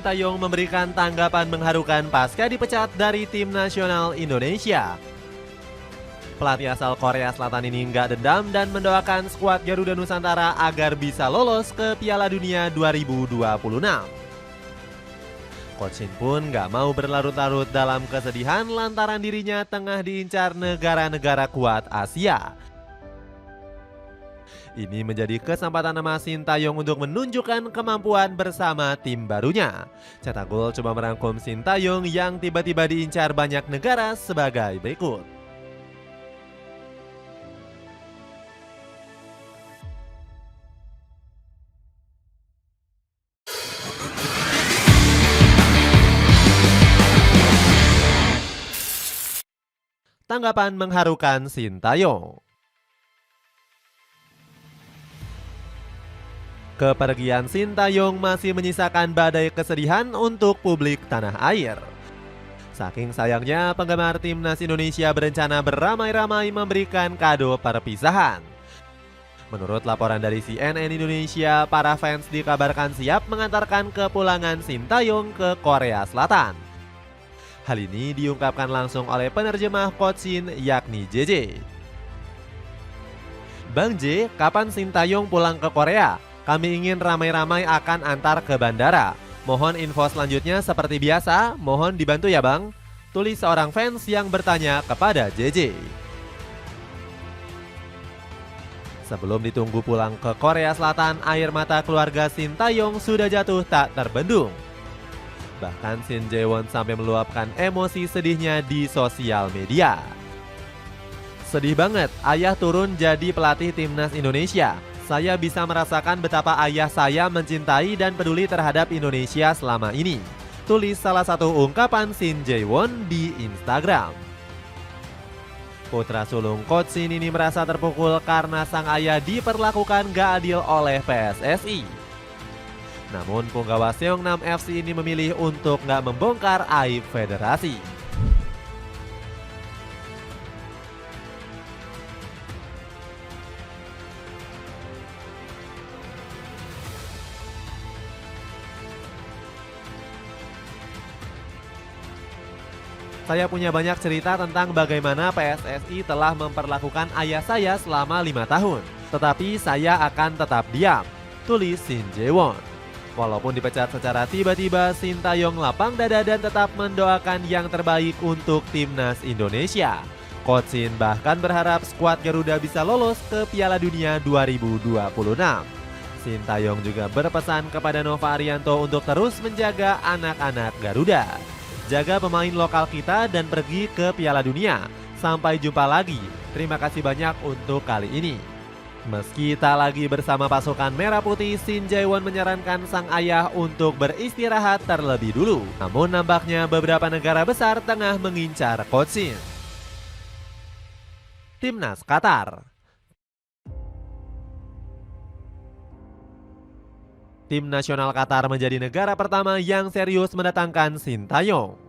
Sintayong memberikan tanggapan mengharukan pasca dipecat dari tim nasional Indonesia. Pelatih asal Korea Selatan ini nggak dendam dan mendoakan skuad Garuda Nusantara agar bisa lolos ke Piala Dunia 2026. Coach Shin pun nggak mau berlarut-larut dalam kesedihan lantaran dirinya tengah diincar negara-negara kuat Asia. Ini menjadi kesempatan emas Sintayong untuk menunjukkan kemampuan bersama tim barunya. Cetak Gol coba merangkum Sintayong yang tiba-tiba diincar banyak negara sebagai berikut. Tanggapan mengharukan Sintayong. Kepergian Sintayong masih menyisakan badai kesedihan untuk publik tanah air. Saking sayangnya, penggemar timnas Indonesia berencana beramai-ramai memberikan kado perpisahan. Menurut laporan dari CNN Indonesia, para fans dikabarkan siap mengantarkan kepulangan Sintayong ke Korea Selatan. Hal ini diungkapkan langsung oleh penerjemah Coach Shin yakni JJ. Bang J, kapan Sintayong pulang ke Korea? Kami ingin ramai-ramai akan antar ke bandara. Mohon info selanjutnya seperti biasa, mohon dibantu ya bang. Tulis seorang fans yang bertanya kepada JJ. Sebelum ditunggu pulang ke Korea Selatan, air mata keluarga Sintayong sudah jatuh tak terbendung. Bahkan Shin Jae-won sampai meluapkan emosi sedihnya di sosial media. Sedih banget, ayah turun jadi pelatih timnas Indonesia. Saya bisa merasakan betapa ayah saya mencintai dan peduli terhadap Indonesia selama ini. Tulis salah satu ungkapan Shin Jae-won di Instagram. Putra sulung Coach Shin ini merasa terpukul karena sang ayah diperlakukan gak adil oleh PSSI. Namun punggawa Seongnam FC ini memilih untuk nggak membongkar aib federasi. Saya punya banyak cerita tentang bagaimana PSSI telah memperlakukan ayah saya selama 5 tahun. Tetapi saya akan tetap diam, tulis Shin Jae-won. Walaupun dipecat secara tiba-tiba, Sintayong lapang dada dan tetap mendoakan yang terbaik untuk timnas Indonesia. Coach Shin bahkan berharap skuad Garuda bisa lolos ke Piala Dunia 2026. Sintayong juga berpesan kepada Nova Arianto untuk terus menjaga anak-anak Garuda. Jaga pemain lokal kita dan pergi ke Piala Dunia. Sampai jumpa lagi. Terima kasih banyak untuk kali ini. Meski tak lagi bersama pasukan Merah Putih, Shin Jae-won menyarankan sang ayah untuk beristirahat terlebih dulu. Namun nampaknya beberapa negara besar tengah mengincar Coach Shin. Timnas Qatar. Tim nasional Qatar menjadi negara pertama yang serius mendatangkan Sintayong.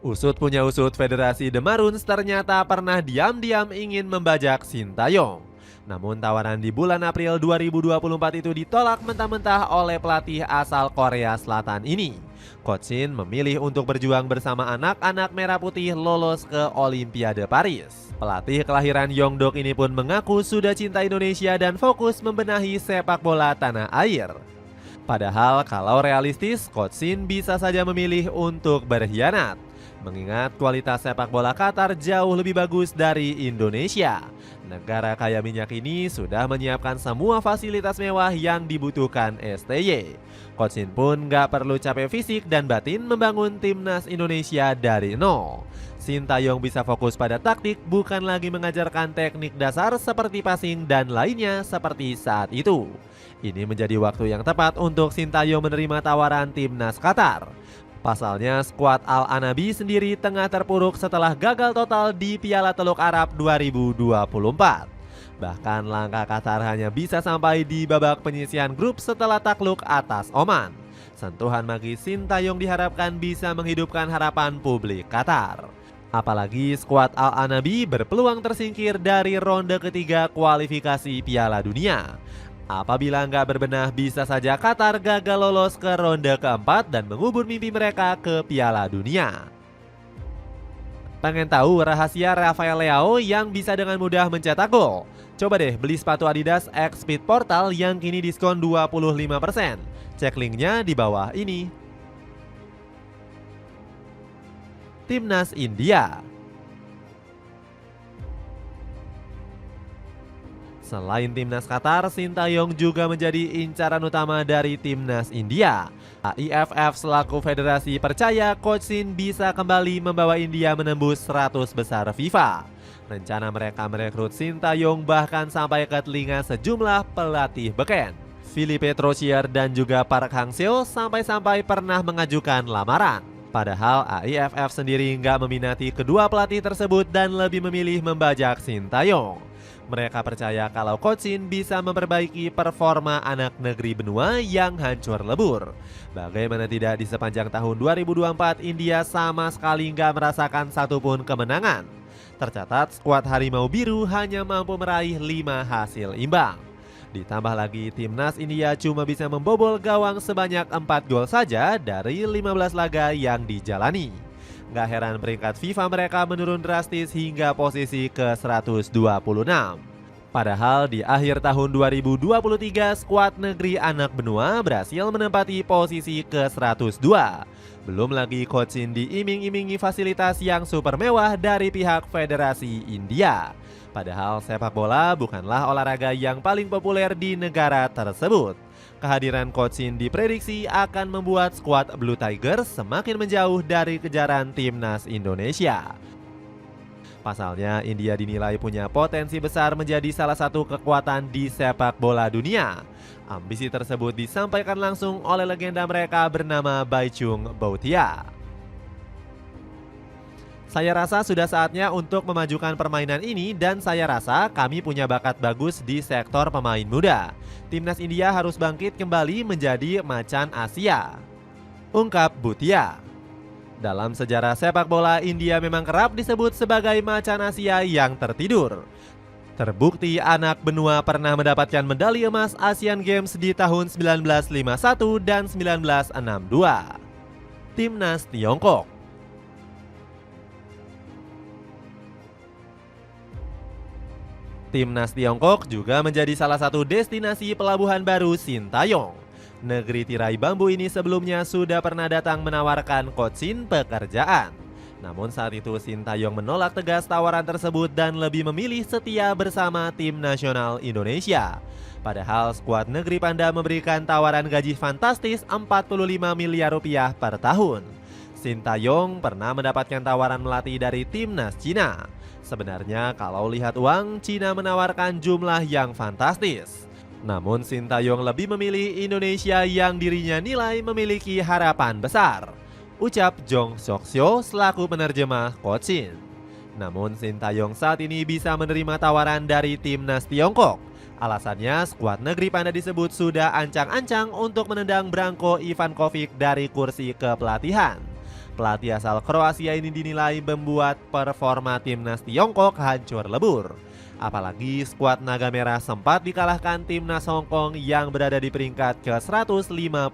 Usut punya usut, Federasi The Maroons ternyata pernah diam-diam ingin membajak Sintayong. Namun tawaran di bulan April 2024 itu ditolak mentah-mentah oleh pelatih asal Korea Selatan ini. Coach Shin memilih untuk berjuang bersama anak-anak Merah Putih lolos ke Olimpiade Paris. Pelatih kelahiran Yeongdeok ini pun mengaku sudah cinta Indonesia dan fokus membenahi sepak bola tanah air. Padahal kalau realistis, Coach Shin bisa saja memilih untuk berkhianat. Mengingat kualitas sepak bola Qatar jauh lebih bagus dari Indonesia. Negara kaya minyak ini sudah menyiapkan semua fasilitas mewah yang dibutuhkan STY. Coach Shin pun gak perlu capek fisik dan batin membangun timnas Indonesia dari nol. Sintayong bisa fokus pada taktik, bukan lagi mengajarkan teknik dasar seperti passing dan lainnya seperti saat itu. Ini menjadi waktu yang tepat untuk Sintayong menerima tawaran timnas Qatar. Pasalnya, skuad Al-Anabi sendiri tengah terpuruk setelah gagal total di Piala Teluk Arab 2024. Bahkan langkah Qatar hanya bisa sampai di babak penyisihan grup setelah takluk atas Oman. Sentuhan magis Sintayong diharapkan bisa menghidupkan harapan publik Qatar. Apalagi skuad Al-Anabi berpeluang tersingkir dari ronde ketiga kualifikasi Piala Dunia. Apabila nggak berbenah, bisa saja Qatar gagal lolos ke ronde keempat dan mengubur mimpi mereka ke Piala Dunia. Pengen tahu rahasia Rafael Leao yang bisa dengan mudah mencetak gol? Coba deh beli sepatu Adidas X Speed Portal yang kini diskon 25%. Cek linknya di bawah ini. Timnas India. Selain timnas Qatar, Sintayong juga menjadi incaran utama dari timnas India. AIFF selaku federasi percaya Coach Shin bisa kembali membawa India menembus 100 besar FIFA. Rencana mereka merekrut Sintayong bahkan sampai ke telinga sejumlah pelatih beken. Philippe Troussier dan juga Park Hang-seo sampai-sampai pernah mengajukan lamaran. Padahal AIFF sendiri nggak meminati kedua pelatih tersebut dan lebih memilih membajak Sintayong. Mereka percaya kalau Coach Shin bisa memperbaiki performa anak negeri benua yang hancur lebur. Bagaimana tidak, di sepanjang tahun 2024 India sama sekali nggak merasakan satupun kemenangan. Tercatat skuad Harimau Biru hanya mampu meraih 5 hasil imbang. Ditambah lagi timnas India cuma bisa membobol gawang sebanyak 4 gol saja dari 15 laga yang dijalani. Gak heran peringkat FIFA mereka menurun drastis hingga posisi ke-126. Padahal di akhir tahun 2023 skuad negeri anak benua berhasil menempati posisi ke-102. Belum lagi Coach Shin diiming-imingi fasilitas yang super mewah dari pihak Federasi India. Padahal sepak bola bukanlah olahraga yang paling populer di negara tersebut. Kehadiran Coach Shin diprediksi akan membuat skuad Blue Tigers semakin menjauh dari kejaran timnas Indonesia. Pasalnya, India dinilai punya potensi besar menjadi salah satu kekuatan di sepak bola dunia. Ambisi tersebut disampaikan langsung oleh legenda mereka bernama Baichung Boutia. Saya rasa sudah saatnya untuk memajukan permainan ini dan saya rasa kami punya bakat bagus di sektor pemain muda. Timnas India harus bangkit kembali menjadi macan Asia, ungkap Boutia. Dalam sejarah sepak bola, India memang kerap disebut sebagai macan Asia yang tertidur. Terbukti anak benua pernah mendapatkan medali emas Asian Games di tahun 1951 dan 1962. Timnas Tiongkok. Timnas Tiongkok juga menjadi salah satu destinasi pelabuhan baru Sintayong. Negeri tirai bambu ini sebelumnya sudah pernah datang menawarkan Coach Shin pekerjaan. Namun saat itu Sintayong menolak tegas tawaran tersebut dan lebih memilih setia bersama tim nasional Indonesia. Padahal skuad negeri Panda memberikan tawaran gaji fantastis 45 miliar rupiah per tahun. Sintayong pernah mendapatkan tawaran melatih dari timnas Cina. Sebenarnya kalau lihat uang, Cina menawarkan jumlah yang fantastis. Namun Sintayong lebih memilih Indonesia yang dirinya nilai memiliki harapan besar, ucap Jong Sok-seo selaku penerjemah Coach Shin. Namun Sintayong saat ini bisa menerima tawaran dari timnas Tiongkok. Alasannya skuad negeri Panda disebut sudah ancang-ancang untuk menendang Branko Ivankovic dari kursi kepelatihan. Pelatih asal Kroasia ini dinilai membuat performa timnas Tiongkok hancur lebur. Apalagi skuad Naga Merah sempat dikalahkan timnas Hong Kong yang berada di peringkat ke-155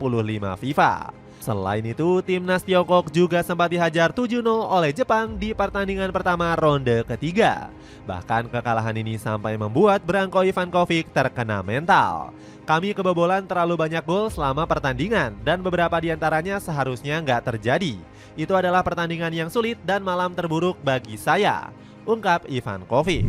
FIFA. Selain itu, timnas Tiongkok juga sempat dihajar 7-0 oleh Jepang di pertandingan pertama ronde ketiga. Bahkan kekalahan ini sampai membuat Branko Ivankovic terkena mental. Kami kebobolan terlalu banyak gol selama pertandingan dan beberapa diantaranya seharusnya nggak terjadi. Itu adalah pertandingan yang sulit dan malam terburuk bagi saya, ungkap Ivankovic.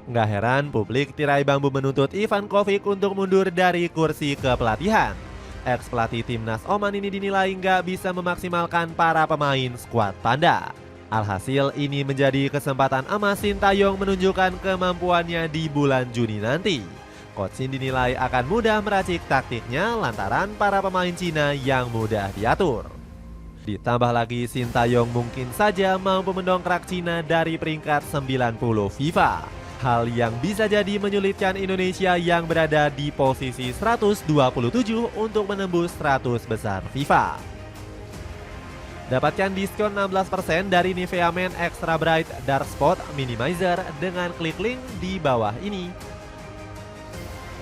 Nggak heran publik tirai bambu menuntut Ivankovic untuk mundur dari kursi kepelatihan. Ex-pelatih timnas Oman ini dinilai nggak bisa memaksimalkan para pemain skuad Panda. Alhasil ini menjadi kesempatan emas Sintayong menunjukkan kemampuannya di bulan Juni nanti. Coach Shin dinilai akan mudah meracik taktiknya lantaran para pemain Cina yang mudah diatur. Ditambah lagi Sintayong mungkin saja mampu mendongkrak Cina dari peringkat 90 FIFA. Hal yang bisa jadi menyulitkan Indonesia yang berada di posisi 127 untuk menembus 100 besar FIFA. Dapatkan diskon 16% dari Nivea Men Extra Bright Dark Spot Minimizer dengan klik link di bawah ini.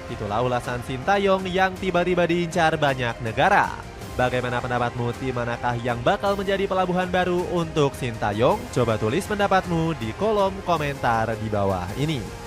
Itulah ulasan Sintayong yang tiba-tiba diincar banyak negara. Bagaimana pendapatmu, tim manakah yang bakal menjadi pelabuhan baru untuk Sintayong? Coba tulis pendapatmu di kolom komentar di bawah ini.